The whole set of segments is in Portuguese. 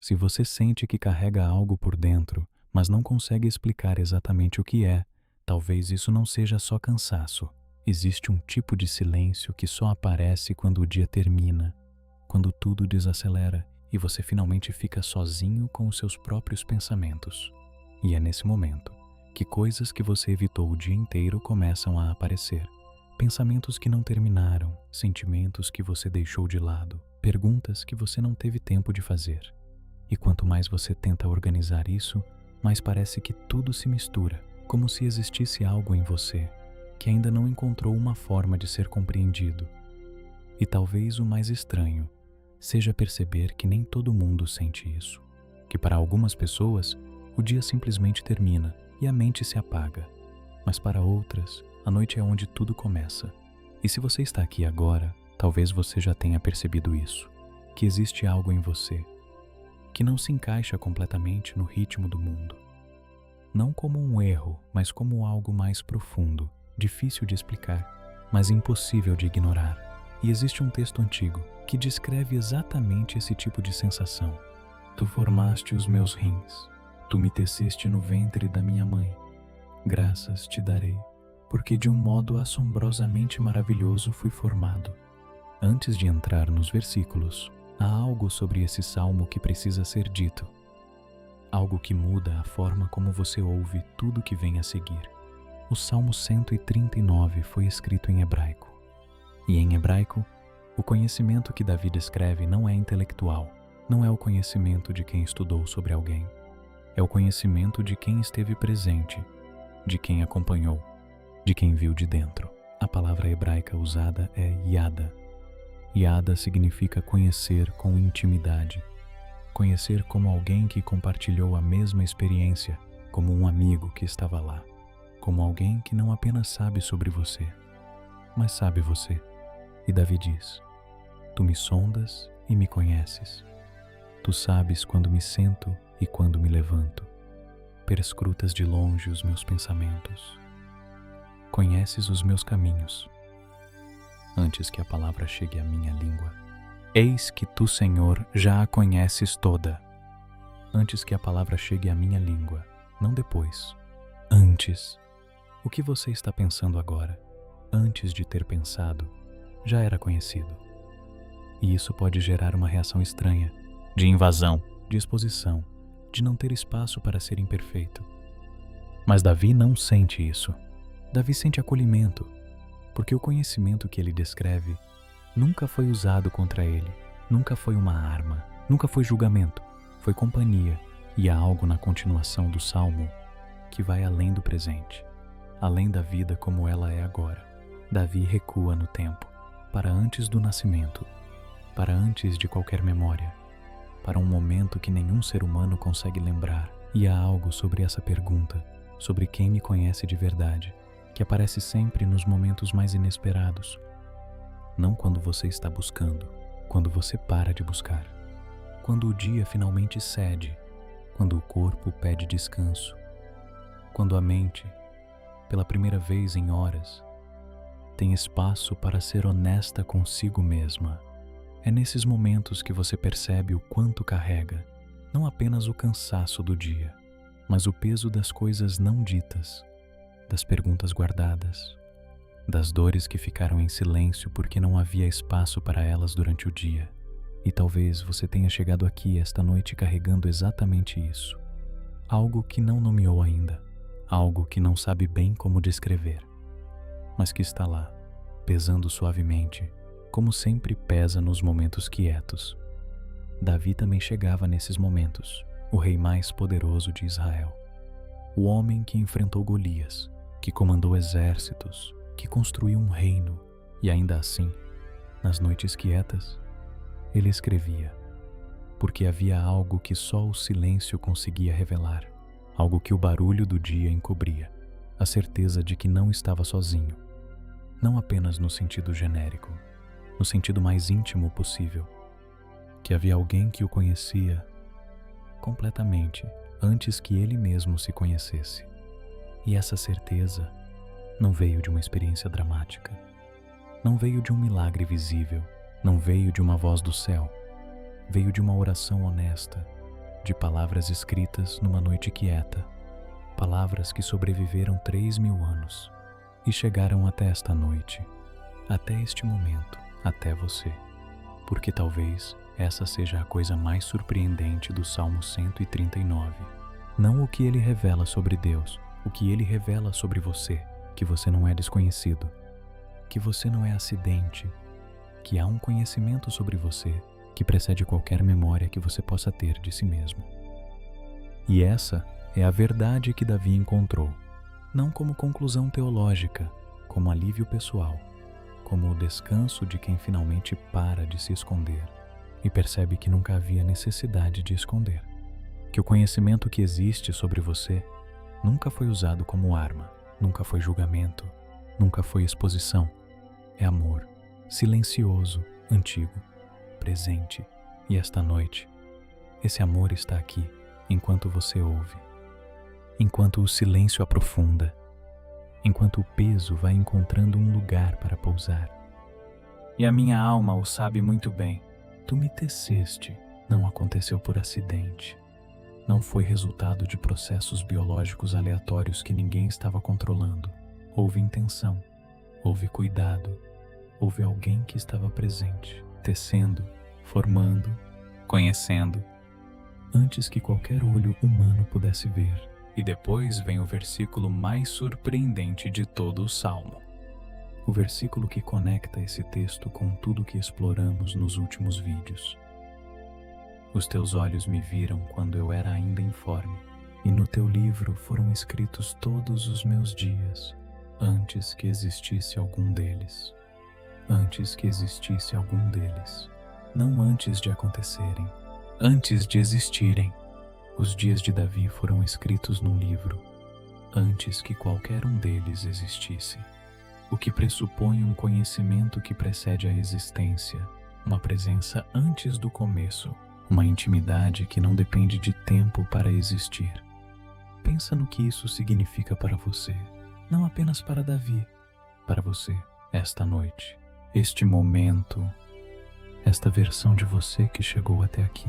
Se você sente que carrega algo por dentro, mas não consegue explicar exatamente o que é, talvez isso não seja só cansaço. Existe um tipo de silêncio que só aparece quando o dia termina, quando tudo desacelera e você finalmente fica sozinho com os seus próprios pensamentos. E é nesse momento que coisas que você evitou o dia inteiro começam a aparecer. Pensamentos que não terminaram, sentimentos que você deixou de lado, perguntas que você não teve tempo de fazer. E quanto mais você tenta organizar isso, mais parece que tudo se mistura, como se existisse algo em você que ainda não encontrou uma forma de ser compreendido. E talvez o mais estranho seja perceber que nem todo mundo sente isso, que para algumas pessoas o dia simplesmente termina e a mente se apaga, mas para outras a noite é onde tudo começa. E se você está aqui agora, talvez você já tenha percebido isso, que existe algo em você que não se encaixa completamente no ritmo do mundo. Não como um erro, mas como algo mais profundo, difícil de explicar, mas impossível de ignorar. E existe um texto antigo que descreve exatamente esse tipo de sensação. Tu formaste os meus rins, tu me teceste no ventre da minha mãe. Graças te darei, porque de um modo assombrosamente maravilhoso fui formado. Antes de entrar nos versículos, há algo sobre esse salmo que precisa ser dito. Algo que muda a forma como você ouve tudo que vem a seguir. O Salmo 139 foi escrito em hebraico. E em hebraico, o conhecimento que Davi descreve não é intelectual, não é o conhecimento de quem estudou sobre alguém. É o conhecimento de quem esteve presente, de quem acompanhou, de quem viu de dentro. A palavra hebraica usada é yada. Yada significa conhecer com intimidade. Conhecer como alguém que compartilhou a mesma experiência, como um amigo que estava lá, como alguém que não apenas sabe sobre você, mas sabe você. E Davi diz: Tu me sondas e me conheces. Tu sabes quando me sento e quando me levanto. Perscrutas de longe os meus pensamentos. Conheces os meus caminhos, antes que a palavra chegue à minha língua. Eis que tu, Senhor, já a conheces toda. Antes que a palavra chegue à minha língua, não depois. Antes. O que você está pensando agora, antes de ter pensado, já era conhecido. E isso pode gerar uma reação estranha, de invasão, de exposição, de não ter espaço para ser imperfeito. Mas Davi não sente isso. Davi sente acolhimento, porque o conhecimento que ele descreve nunca foi usado contra ele, nunca foi uma arma, nunca foi julgamento, foi companhia. E há algo na continuação do Salmo que vai além do presente, além da vida como ela é agora. Davi recua no tempo, para antes do nascimento, para antes de qualquer memória, para um momento que nenhum ser humano consegue lembrar. E há algo sobre essa pergunta, sobre quem me conhece de verdade, que aparece sempre nos momentos mais inesperados. Não quando você está buscando, quando você para de buscar. Quando o dia finalmente cede, quando o corpo pede descanso. Quando a mente, pela primeira vez em horas, tem espaço para ser honesta consigo mesma. É nesses momentos que você percebe o quanto carrega, não apenas o cansaço do dia, mas o peso das coisas não ditas, das perguntas guardadas, das dores que ficaram em silêncio porque não havia espaço para elas durante o dia. E talvez você tenha chegado aqui esta noite carregando exatamente isso. Algo que não nomeou ainda, algo que não sabe bem como descrever, mas que está lá, pesando suavemente, como sempre pesa nos momentos quietos. Davi também chegava nesses momentos, o rei mais poderoso de Israel, o homem que enfrentou Golias, que comandou exércitos, que construiu um reino, e ainda assim, nas noites quietas, ele escrevia, porque havia algo que só o silêncio conseguia revelar, algo que o barulho do dia encobria, a certeza de que não estava sozinho, não apenas no sentido genérico, no sentido mais íntimo possível, que havia alguém que o conhecia completamente antes que ele mesmo se conhecesse. E essa certeza não veio de uma experiência dramática, não veio de um milagre visível, não veio de uma voz do céu, veio de uma oração honesta, de palavras escritas numa noite quieta, palavras que sobreviveram 3.000 anos e chegaram até esta noite, até este momento, até você, porque talvez essa seja a coisa mais surpreendente do Salmo 139. Não o que ele revela sobre Deus, o que ele revela sobre você, que você não é desconhecido, que você não é acidente, que há um conhecimento sobre você que precede qualquer memória que você possa ter de si mesmo. E essa é a verdade que Davi encontrou, não como conclusão teológica, como alívio pessoal, como o descanso de quem finalmente para de se esconder e percebe que nunca havia necessidade de esconder, que o conhecimento que existe sobre você nunca foi usado como arma, nunca foi julgamento, nunca foi exposição. É amor, silencioso, antigo, presente. E esta noite, esse amor está aqui, enquanto você ouve, enquanto o silêncio aprofunda, enquanto o peso vai encontrando um lugar para pousar. E a minha alma o sabe muito bem. Tu me teceste, não aconteceu por acidente. Não foi resultado de processos biológicos aleatórios que ninguém estava controlando. Houve intenção, houve cuidado, houve alguém que estava presente, tecendo, formando, conhecendo, antes que qualquer olho humano pudesse ver. E depois vem o versículo mais surpreendente de todo o Salmo. O versículo que conecta esse texto com tudo que exploramos nos últimos vídeos. Os teus olhos me viram quando eu era ainda informe, e no teu livro foram escritos todos os meus dias, antes que existisse algum deles. Antes que existisse algum deles. Não antes de acontecerem, antes de existirem. Os dias de Davi foram escritos num livro, antes que qualquer um deles existisse. O que pressupõe um conhecimento que precede a existência, uma presença antes do começo, uma intimidade que não depende de tempo para existir. Pensa no que isso significa para você, não apenas para Davi, para você, esta noite, este momento, esta versão de você que chegou até aqui,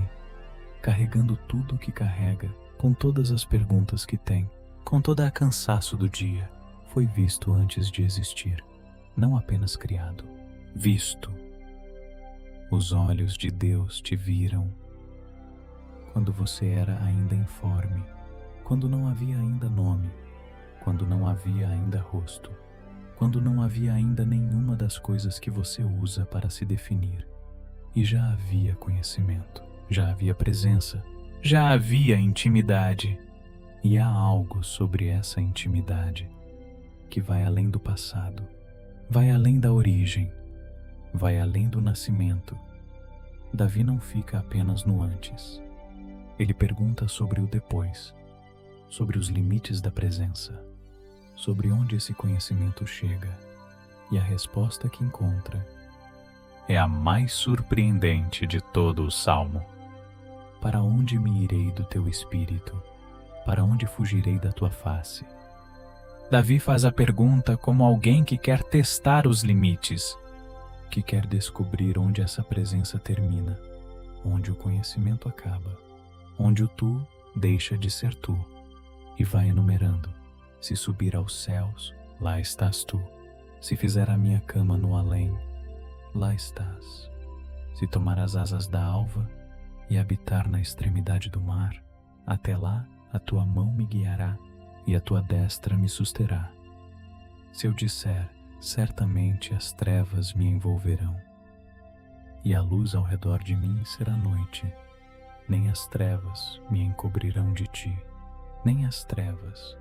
carregando tudo o que carrega, com todas as perguntas que tem, com toda a cansaço do dia, foi visto antes de existir, não apenas criado, visto. Os olhos de Deus te viram quando você era ainda informe, quando não havia ainda nome, quando não havia ainda rosto, quando não havia ainda nenhuma das coisas que você usa para se definir. E já havia conhecimento, já havia presença, já havia intimidade. E há algo sobre essa intimidade que vai além do passado, vai além da origem, vai além do nascimento. Davi não fica apenas no antes. Ele pergunta sobre o depois, sobre os limites da presença, sobre onde esse conhecimento chega. E a resposta que encontra é a mais surpreendente de todo o Salmo. Para onde me irei do teu espírito? Para onde fugirei da tua face? Davi faz a pergunta como alguém que quer testar os limites, que quer descobrir onde essa presença termina, onde o conhecimento acaba, onde o tu deixa de ser tu, e vai enumerando. Se subir aos céus, lá estás tu. Se fizer a minha cama no além, lá estás. Se tomar as asas da alva e habitar na extremidade do mar, até lá a tua mão me guiará e a tua destra me susterá. Se eu disser, certamente as trevas me envolverão, e a luz ao redor de mim será noite, nem as trevas me encobrirão de ti, nem as trevas,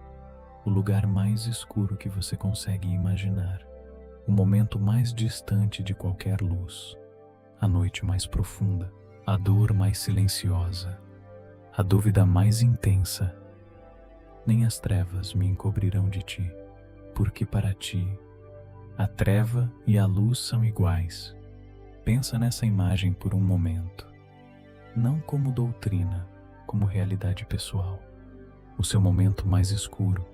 o lugar mais escuro que você consegue imaginar, o momento mais distante de qualquer luz, a noite mais profunda, a dor mais silenciosa, a dúvida mais intensa, nem as trevas me encobrirão de ti, porque para ti a treva e a luz são iguais. Pensa nessa imagem por um momento, não como doutrina, como realidade pessoal. O seu momento mais escuro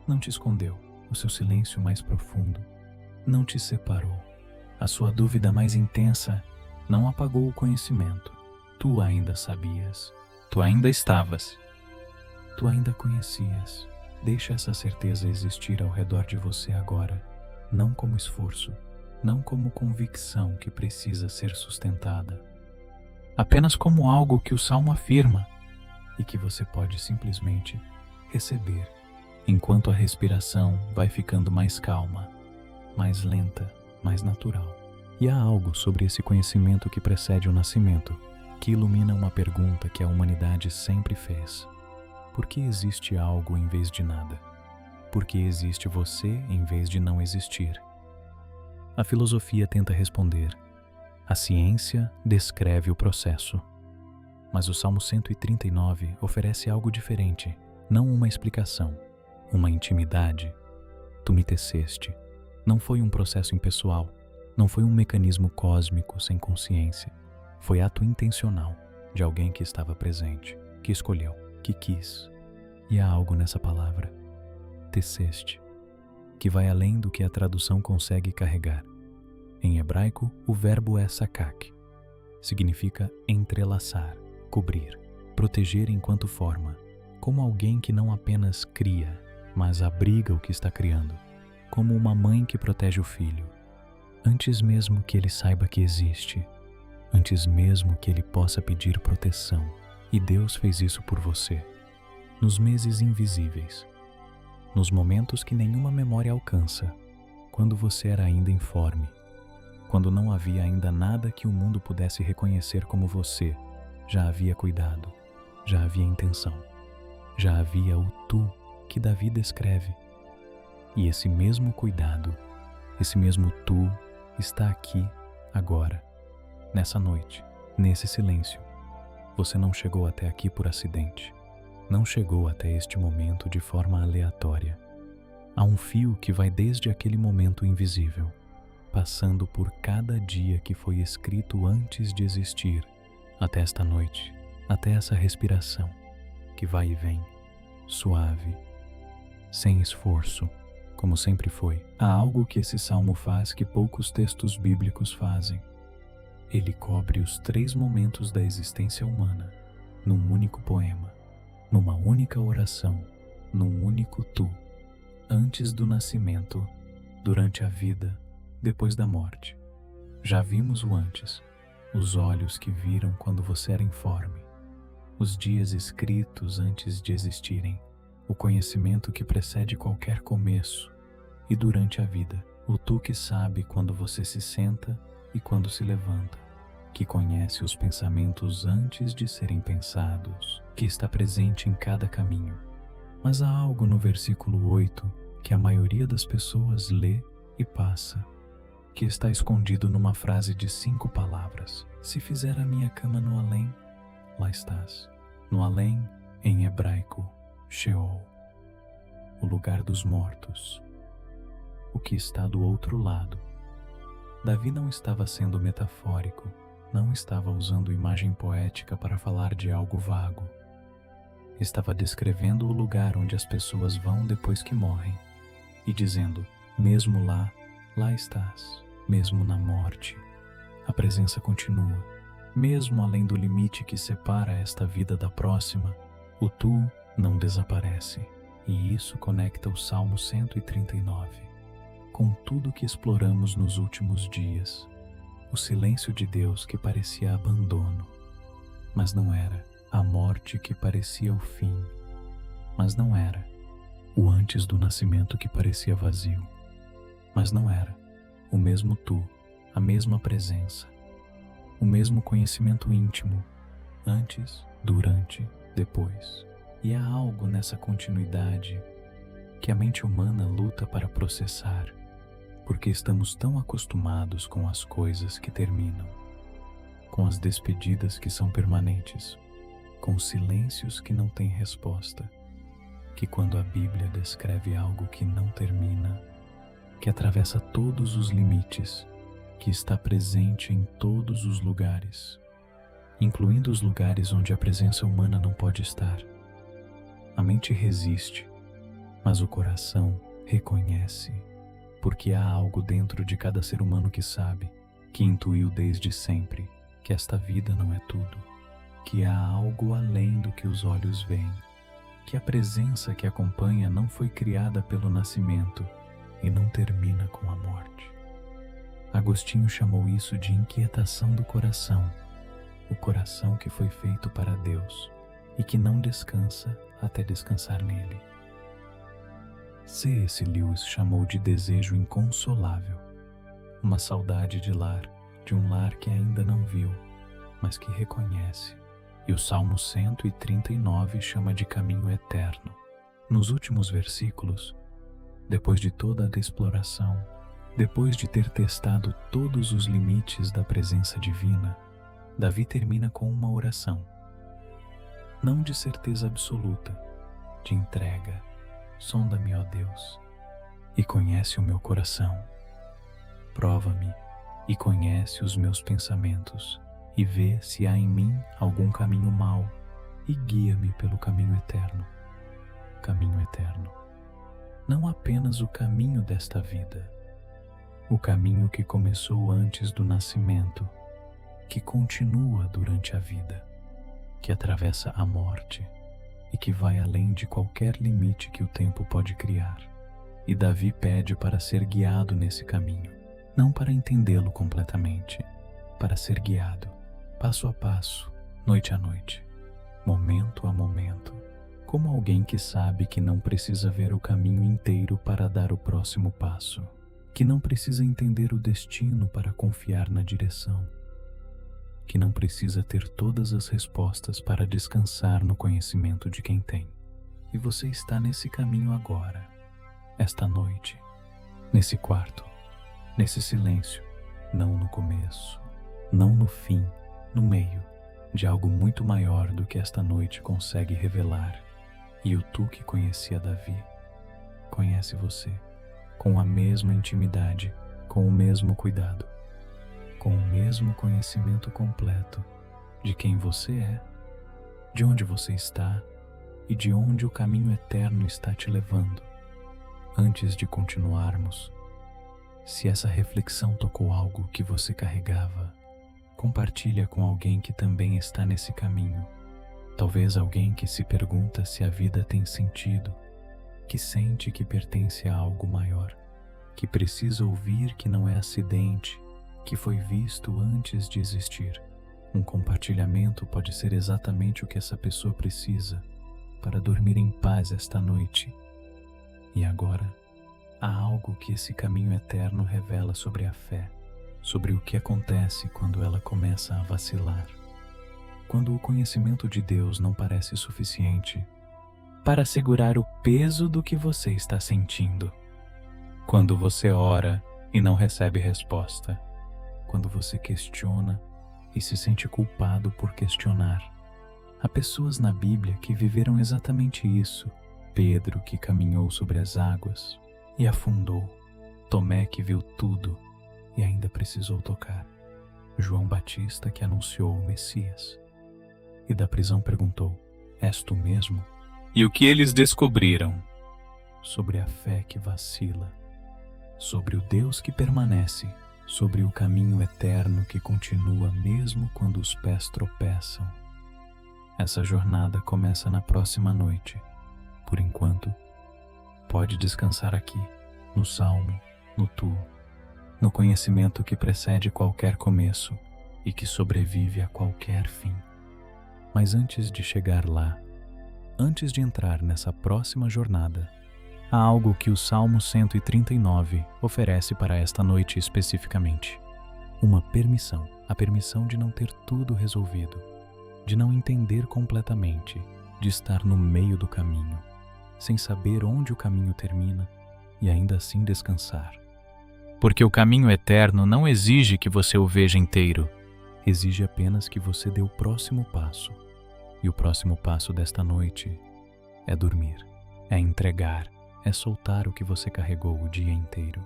não te escondeu, o seu silêncio mais profundo não te separou, a sua dúvida mais intensa não apagou o conhecimento. Tu ainda sabias, Tu ainda estavas. Tu ainda conhecias. Deixa essa certeza existir ao redor de você agora, não como esforço, não como convicção que precisa ser sustentada, apenas como algo que o Salmo afirma e que você pode simplesmente receber, enquanto a respiração vai ficando mais calma, mais lenta, mais natural. E há algo sobre esse conhecimento que precede o nascimento, que ilumina uma pergunta que a humanidade sempre fez. Por que existe algo em vez de nada? Por que existe você em vez de não existir? A filosofia tenta responder. A ciência descreve o processo. Mas o Salmo 139 oferece algo diferente, não uma explicação, uma intimidade. Tu me teceste. Não foi um processo impessoal, não foi um mecanismo cósmico sem consciência. Foi ato intencional de alguém que estava presente, que escolheu, que quis. E há algo nessa palavra, teceste, que vai além do que a tradução consegue carregar. Em hebraico, o verbo é sakak. Significa entrelaçar, cobrir, proteger enquanto forma, como alguém que não apenas cria, mas abriga o que está criando, como uma mãe que protege o filho, antes mesmo que ele saiba que existe, antes mesmo que ele possa pedir proteção. E Deus fez isso por você, nos meses invisíveis, nos momentos que nenhuma memória alcança, quando você era ainda informe, quando não havia ainda nada que o mundo pudesse reconhecer como você. Já havia cuidado, já havia intenção, já havia o tu que Davi descreve. E esse mesmo cuidado, esse mesmo tu está aqui, agora, nessa noite, nesse silêncio. Você não chegou até aqui por acidente, não chegou até este momento de forma aleatória. Há um fio que vai desde aquele momento invisível, passando por cada dia que foi escrito antes de existir, até esta noite, até essa respiração, que vai e vem, suave, sem esforço, como sempre foi. Há algo que esse salmo faz que poucos textos bíblicos fazem. Ele cobre os 3 momentos da existência humana, num único poema, numa única oração, num único tu, antes do nascimento, durante a vida, depois da morte. Já vimos o antes, os olhos que viram quando você era informe, os dias escritos antes de existirem, o conhecimento que precede qualquer começo, e durante a vida, o tu que sabe quando você se senta e quando se levanta, que conhece os pensamentos antes de serem pensados, que está presente em cada caminho. Mas há algo no versículo 8 que a maioria das pessoas lê e passa, que está escondido numa frase de 5 palavras. Se fizer a minha cama no além, lá estás. No além, em hebraico, Sheol, o lugar dos mortos, o que está do outro lado. Davi não estava sendo metafórico, não estava usando imagem poética para falar de algo vago. Estava descrevendo o lugar onde as pessoas vão depois que morrem, e dizendo, mesmo lá, lá estás. Mesmo na morte, a presença continua. Mesmo além do limite que separa esta vida da próxima, o tu não desaparece. E isso conecta o Salmo 139 com tudo que exploramos nos últimos dias. O silêncio de Deus que parecia abandono, mas não era. A morte que parecia o fim, mas não era. O antes do nascimento que parecia vazio, mas não era. O mesmo tu, a mesma presença, o mesmo conhecimento íntimo, antes, durante, depois. E há algo nessa continuidade que a mente humana luta para processar, porque estamos tão acostumados com as coisas que terminam, com as despedidas que são permanentes, com os silêncios que não têm resposta, que quando a Bíblia descreve algo que não termina, que atravessa todos os limites, que está presente em todos os lugares, incluindo os lugares onde a presença humana não pode estar. A mente resiste, mas o coração reconhece, porque há algo dentro de cada ser humano que sabe, que intuiu desde sempre que esta vida não é tudo, que há algo além do que os olhos veem, que a presença que acompanha não foi criada pelo nascimento e não termina com a morte. Agostinho chamou isso de inquietação do coração, o coração que foi feito para Deus e que não descansa até descansar nele. C.S. Lewis chamou de desejo inconsolável, uma saudade de um lar que ainda não viu, mas que reconhece. E o Salmo 139 chama de caminho eterno. Nos últimos versículos, depois de toda a exploração, depois de ter testado todos os limites da presença divina, Davi termina com uma oração, não de certeza absoluta, de entrega. Sonda-me, ó Deus, e conhece o meu coração. Prova-me e conhece os meus pensamentos, e vê se há em mim algum caminho mau, e guia-me pelo caminho eterno. Caminho eterno. Não apenas o caminho desta vida, o caminho que começou antes do nascimento, que continua durante a vida, que atravessa a morte e que vai além de qualquer limite que o tempo pode criar. E Davi pede para ser guiado nesse caminho, não para entendê-lo completamente, para ser guiado, passo a passo, noite a noite, momento a momento, como alguém que sabe que não precisa ver o caminho inteiro para dar o próximo passo, que não precisa entender o destino para confiar na direção, que não precisa ter todas as respostas para descansar no conhecimento de quem tem. E você está nesse caminho agora, esta noite, nesse quarto, nesse silêncio, não no começo, não no fim, no meio de algo muito maior do que esta noite consegue revelar. E o tu que conhecia Davi, conhece você, com a mesma intimidade, com o mesmo cuidado, com o mesmo conhecimento completo de quem você é, de onde você está e de onde o caminho eterno está te levando. Antes de continuarmos, se essa reflexão tocou algo que você carregava, compartilha com alguém que também está nesse caminho. Talvez alguém que se pergunta se a vida tem sentido, que sente que pertence a algo maior, que precisa ouvir que não é acidente, que foi visto antes de existir. Um compartilhamento pode ser exatamente o que essa pessoa precisa para dormir em paz esta noite. E agora, há algo que esse caminho eterno revela sobre a fé, sobre o que acontece quando ela começa a vacilar. Quando o conhecimento de Deus não parece suficiente para segurar o peso do que você está sentindo. Quando você ora e não recebe resposta. Quando você questiona e se sente culpado por questionar. Há pessoas na Bíblia que viveram exatamente isso. Pedro, que caminhou sobre as águas e afundou. Tomé, que viu tudo e ainda precisou tocar. João Batista, que anunciou o Messias. E da prisão perguntou: és tu mesmo? E o que eles descobriram? Sobre a fé que vacila, sobre o Deus que permanece, sobre o caminho eterno que continua mesmo quando os pés tropeçam. Essa jornada começa na próxima noite. Por enquanto, pode descansar aqui, no Salmo, no Tu, no conhecimento que precede qualquer começo e que sobrevive a qualquer fim. Mas antes de chegar lá, antes de entrar nessa próxima jornada, há algo que o Salmo 139 oferece para esta noite especificamente. Uma permissão, a permissão de não ter tudo resolvido, de não entender completamente, de estar no meio do caminho, sem saber onde o caminho termina e ainda assim descansar. Porque o caminho eterno não exige que você o veja inteiro, exige apenas que você dê o próximo passo. E o próximo passo desta noite é dormir, é entregar, é soltar o que você carregou o dia inteiro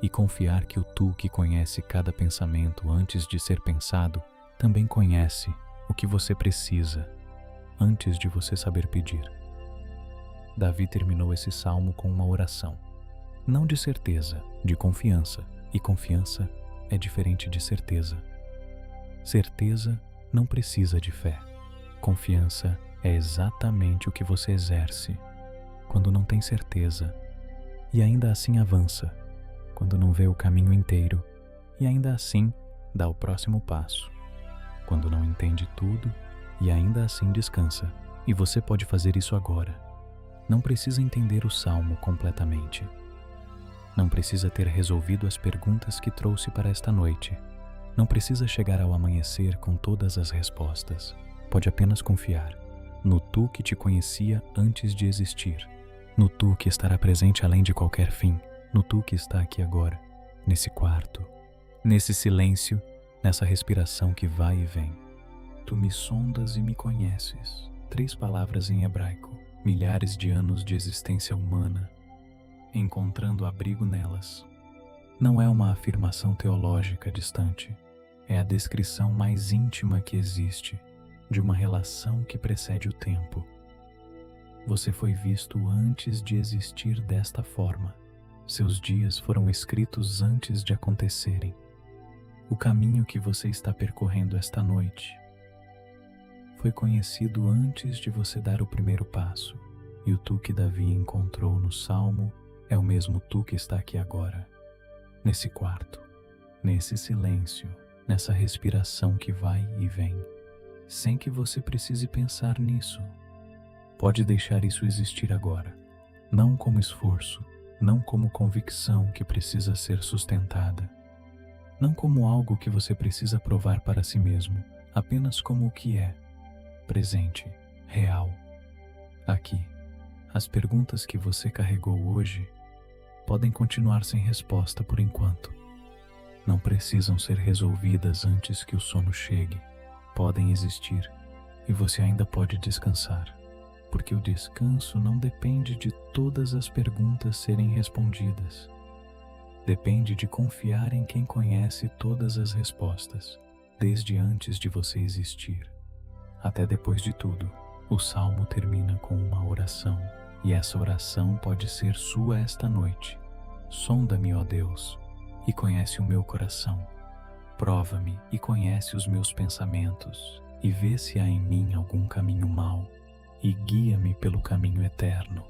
e confiar que o Tu que conhece cada pensamento antes de ser pensado também conhece o que você precisa antes de você saber pedir. Davi terminou esse salmo com uma oração, não de certeza, de confiança, e confiança é diferente de certeza. Certeza não precisa de fé. Confiança é exatamente o que você exerce quando não tem certeza e ainda assim avança, quando não vê o caminho inteiro e ainda assim dá o próximo passo, quando não entende tudo e ainda assim descansa. E você pode fazer isso agora. Não precisa entender o salmo completamente. Não precisa ter resolvido as perguntas que trouxe para esta noite. Não precisa chegar ao amanhecer com todas as respostas. Pode apenas confiar no tu que te conhecia antes de existir, no tu que estará presente além de qualquer fim, no tu que está aqui agora, nesse quarto, nesse silêncio, nessa respiração que vai e vem. Tu me sondas e me conheces. 3 palavras em hebraico, milhares de anos de existência humana, encontrando abrigo nelas. Não é uma afirmação teológica distante, é a descrição mais íntima que existe de uma relação que precede o tempo. Você foi visto antes de existir desta forma. Seus dias foram escritos antes de acontecerem. O caminho que você está percorrendo esta noite foi conhecido antes de você dar o primeiro passo. E o tu que Davi encontrou no Salmo é o mesmo tu que está aqui agora, nesse quarto, nesse silêncio, nessa respiração que vai e vem, sem que você precise pensar nisso. Pode deixar isso existir agora, não como esforço, não como convicção que precisa ser sustentada, não como algo que você precisa provar para si mesmo, apenas como o que é, presente, real. Aqui, as perguntas que você carregou hoje podem continuar sem resposta por enquanto. Não precisam ser resolvidas antes que o sono chegue. Podem existir e você ainda pode descansar, porque o descanso não depende de todas as perguntas serem respondidas. Depende de confiar em quem conhece todas as respostas, desde antes de você existir. Até depois de tudo, o Salmo termina com uma oração, e essa oração pode ser sua esta noite. Sonda-me, ó Deus, e conhece o meu coração. Prova-me e conhece os meus pensamentos, e vê se há em mim algum caminho mau, e guia-me pelo caminho eterno.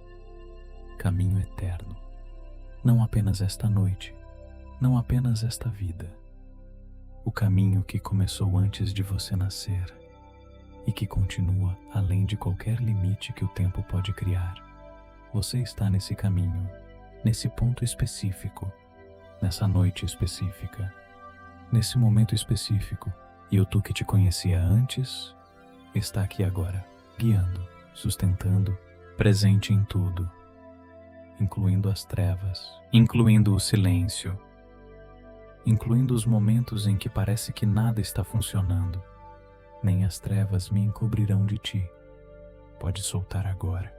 Caminho eterno. Não apenas esta noite, não apenas esta vida. O caminho que começou antes de você nascer e que continua além de qualquer limite que o tempo pode criar. Você está nesse caminho, nesse ponto específico, nessa noite específica, nesse momento específico, e o tu que te conhecia antes está aqui agora, guiando, sustentando, presente em tudo, incluindo as trevas, incluindo o silêncio, incluindo os momentos em que parece que nada está funcionando. Nem as trevas me encobrirão de ti. Pode soltar agora.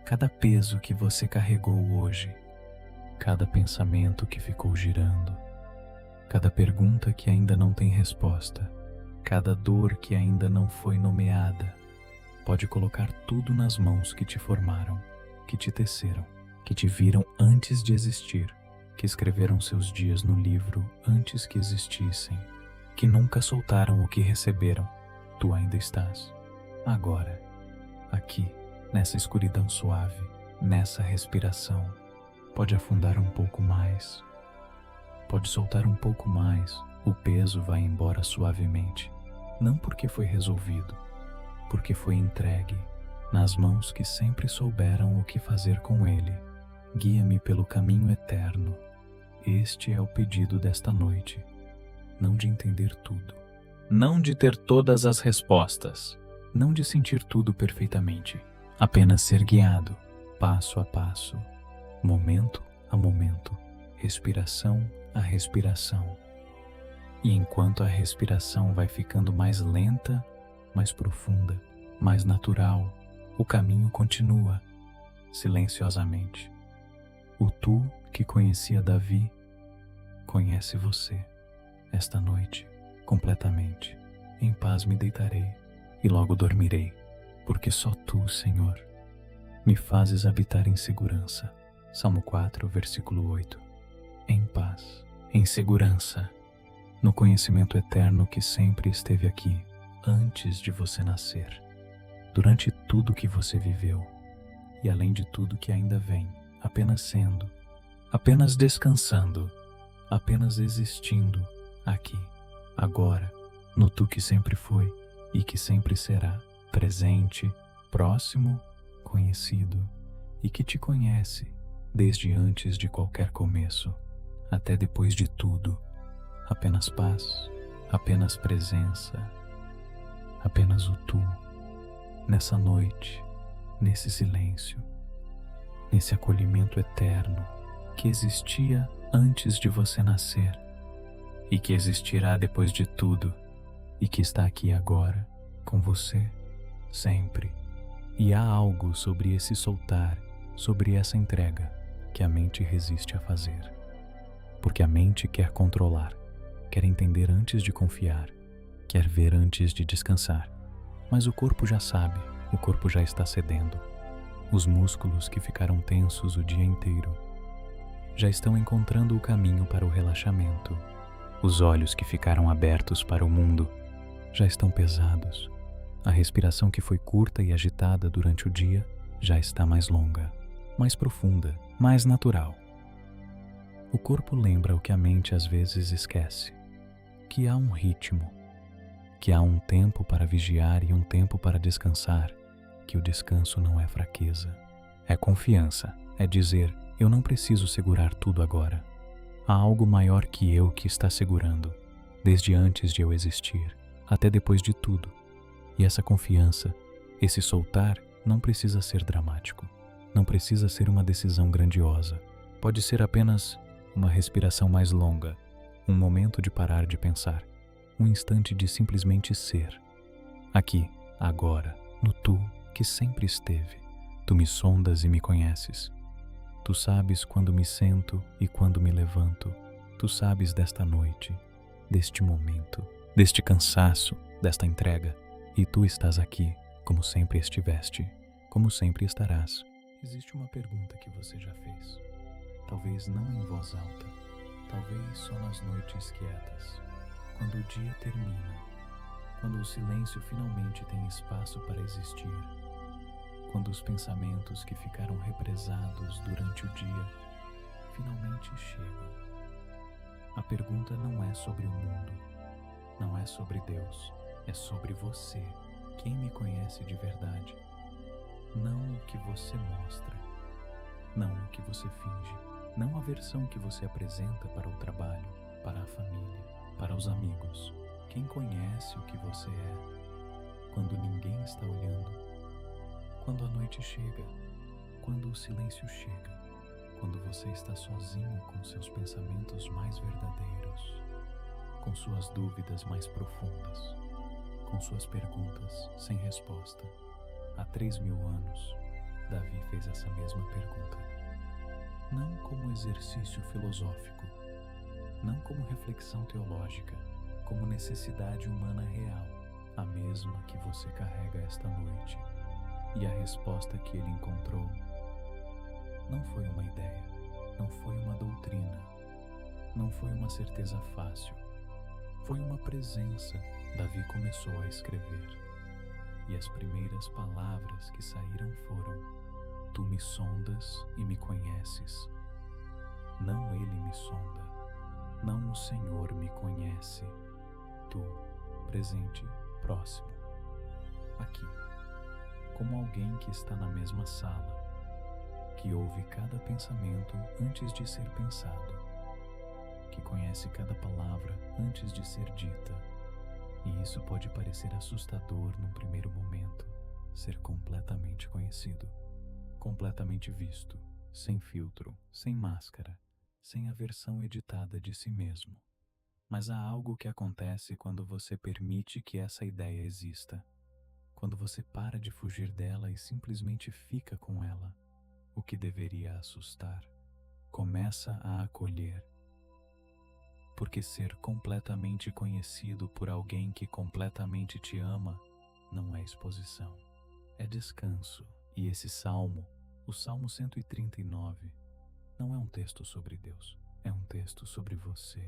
Cada peso que você carregou hoje, cada pensamento que ficou girando, cada pergunta que ainda não tem resposta, cada dor que ainda não foi nomeada, pode colocar tudo nas mãos que te formaram, que te teceram, que te viram antes de existir, que escreveram seus dias no livro antes que existissem, que nunca soltaram o que receberam. Tu ainda estás, agora, aqui, nessa escuridão suave, nessa respiração. Pode afundar um pouco mais, pode soltar um pouco mais, o peso vai embora suavemente, não porque foi resolvido, porque foi entregue nas mãos que sempre souberam o que fazer com ele. Guia-me pelo caminho eterno. Este é o pedido desta noite, não de entender tudo, não de ter todas as respostas, não de sentir tudo perfeitamente, apenas ser guiado, passo a passo, momento a momento, respiração a respiração. E enquanto a respiração vai ficando mais lenta, mais profunda, mais natural, o caminho continua, silenciosamente. O tu que conhecia Davi, conhece você, esta noite, completamente. Em paz me deitarei e logo dormirei, porque só tu, Senhor, me fazes habitar em segurança. Salmo 4, versículo 8. Em paz, em segurança, no conhecimento eterno que sempre esteve aqui, antes de você nascer. durante tudo que você viveu e além de tudo que ainda vem, apenas sendo, apenas descansando, apenas existindo aqui, agora, no tu que sempre foi e que sempre será, presente, próximo, conhecido e que te conhece desde antes de qualquer começo, até depois de tudo. Apenas paz, apenas presença, apenas o tu, nessa noite, nesse silêncio, nesse acolhimento eterno que existia antes de você nascer e que existirá depois de tudo e que está aqui agora, com você, sempre. E há algo sobre esse soltar, sobre essa entrega, que a mente resiste a fazer. Porque a mente quer controlar, quer entender antes de confiar, quer ver antes de descansar. Mas o corpo já sabe, o corpo já está cedendo. Os músculos que ficaram tensos o dia inteiro já estão encontrando o caminho para o relaxamento. Os olhos que ficaram abertos para o mundo já estão pesados. A respiração que foi curta e agitada durante o dia já está mais longa, mais profunda, mais natural. O corpo lembra o que a mente às vezes esquece, que há um ritmo, que há um tempo para vigiar e um tempo para descansar, que o descanso não é fraqueza, é confiança, é dizer, eu não preciso segurar tudo agora. Há algo maior que eu que está segurando, desde antes de eu existir, até depois de tudo. E essa confiança, esse soltar, não precisa ser dramático, não precisa ser uma decisão grandiosa, pode ser apenas uma respiração mais longa, um momento de parar de pensar, um instante de simplesmente ser. Aqui, agora, no tu que sempre esteve, tu me sondas e me conheces. Tu sabes quando me sento e quando me levanto. Tu sabes desta noite, deste momento, deste cansaço, desta entrega. E tu estás aqui, como sempre estiveste, como sempre estarás. Existe uma pergunta que você já fez. Talvez não em voz alta, talvez só nas noites quietas, quando o dia termina, quando o silêncio finalmente tem espaço para existir, quando os pensamentos que ficaram represados durante o dia finalmente chegam. A pergunta não é sobre o mundo, não é sobre Deus, é sobre você, quem me conhece de verdade. Não o que você mostra, não o que você finge, não a versão que você apresenta para o trabalho, para a família, para os amigos. Quem conhece o que você é, quando ninguém está olhando, quando a noite chega, quando o silêncio chega, quando você está sozinho com seus pensamentos mais verdadeiros, com suas dúvidas mais profundas, com suas perguntas sem resposta. Há 3.000 anos, Davi fez essa mesma pergunta. Não como exercício filosófico, não como reflexão teológica, como necessidade humana real, a mesma que você carrega esta noite. E a resposta que ele encontrou não foi uma ideia, não foi uma doutrina, não foi uma certeza fácil, foi uma presença. Davi começou a escrever, e as primeiras palavras que saíram foram: Tu me sondas e me conheces. Não ele me sonda, não o Senhor me conhece. Tu, presente, próximo, aqui. Como alguém que está na mesma sala, que ouve cada pensamento antes de ser pensado, que conhece cada palavra antes de ser dita. E isso pode parecer assustador num primeiro momento, ser completamente conhecido, completamente visto, sem filtro, sem máscara, sem a versão editada de si mesmo. Mas há algo que acontece quando você permite que essa ideia exista. Quando você para de fugir dela e simplesmente fica com ela, o que deveria assustar, começa a acolher. Porque ser completamente conhecido por alguém que completamente te ama não é exposição, é descanso. E esse salmo, o Salmo 139, não é um texto sobre Deus, é um texto sobre você.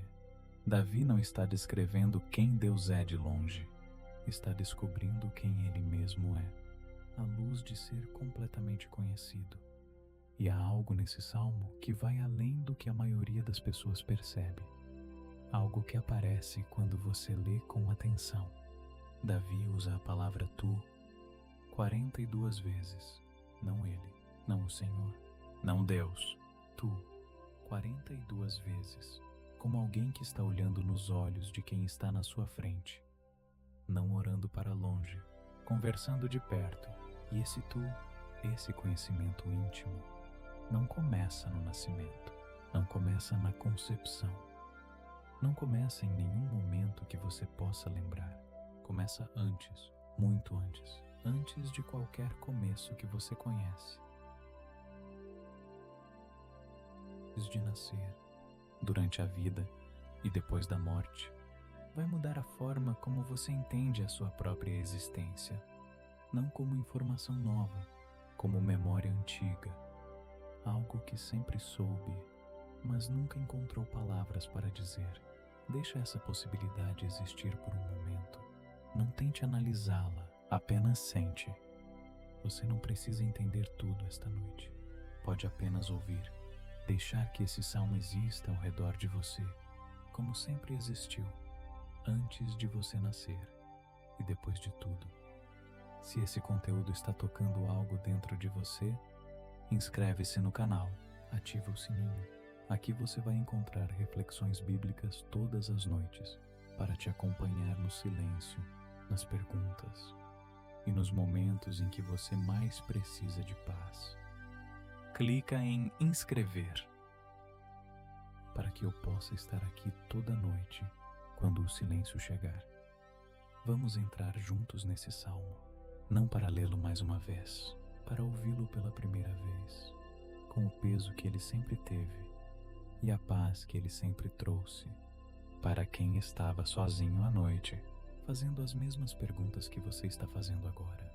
Davi não está descrevendo quem Deus é de longe, está descobrindo quem ele mesmo é. à luz de ser completamente conhecido. E há algo nesse salmo que vai além do que a maioria das pessoas percebe. Algo que aparece quando você lê com atenção. Davi usa a palavra tu 42 vezes. Não ele, não o Senhor, não Deus. Tu, 42 vezes. Como alguém que está olhando nos olhos de quem está na sua frente. Não orando para longe, conversando de perto. E esse tu, esse conhecimento íntimo, não começa no nascimento, não começa na concepção, não começa em nenhum momento que você possa lembrar. Começa antes, muito antes, antes de qualquer começo que você conhece. Antes de nascer, durante a vida e depois da morte, vai mudar a forma como você entende a sua própria existência, não como informação nova, como memória antiga, algo que sempre soube, mas nunca encontrou palavras para dizer. Deixa essa possibilidade existir por um momento. Não tente analisá-la, apenas sente. Você não precisa entender tudo esta noite. Pode apenas ouvir. Deixar que esse salmo exista ao redor de você, como sempre existiu, antes de você nascer e depois de tudo. Se esse conteúdo está tocando algo dentro de você, inscreve-se no canal, ativa o sininho. Aqui você vai encontrar reflexões bíblicas todas as noites, para te acompanhar no silêncio, nas perguntas e nos momentos em que você mais precisa de paz. Clica em inscrever, para que eu possa estar aqui toda noite, quando o silêncio chegar. Vamos entrar juntos nesse salmo, não para lê-lo mais uma vez, para ouvi-lo pela primeira vez, com o peso que ele sempre teve e a paz que ele sempre trouxe, para quem estava sozinho à noite, fazendo as mesmas perguntas que você está fazendo agora.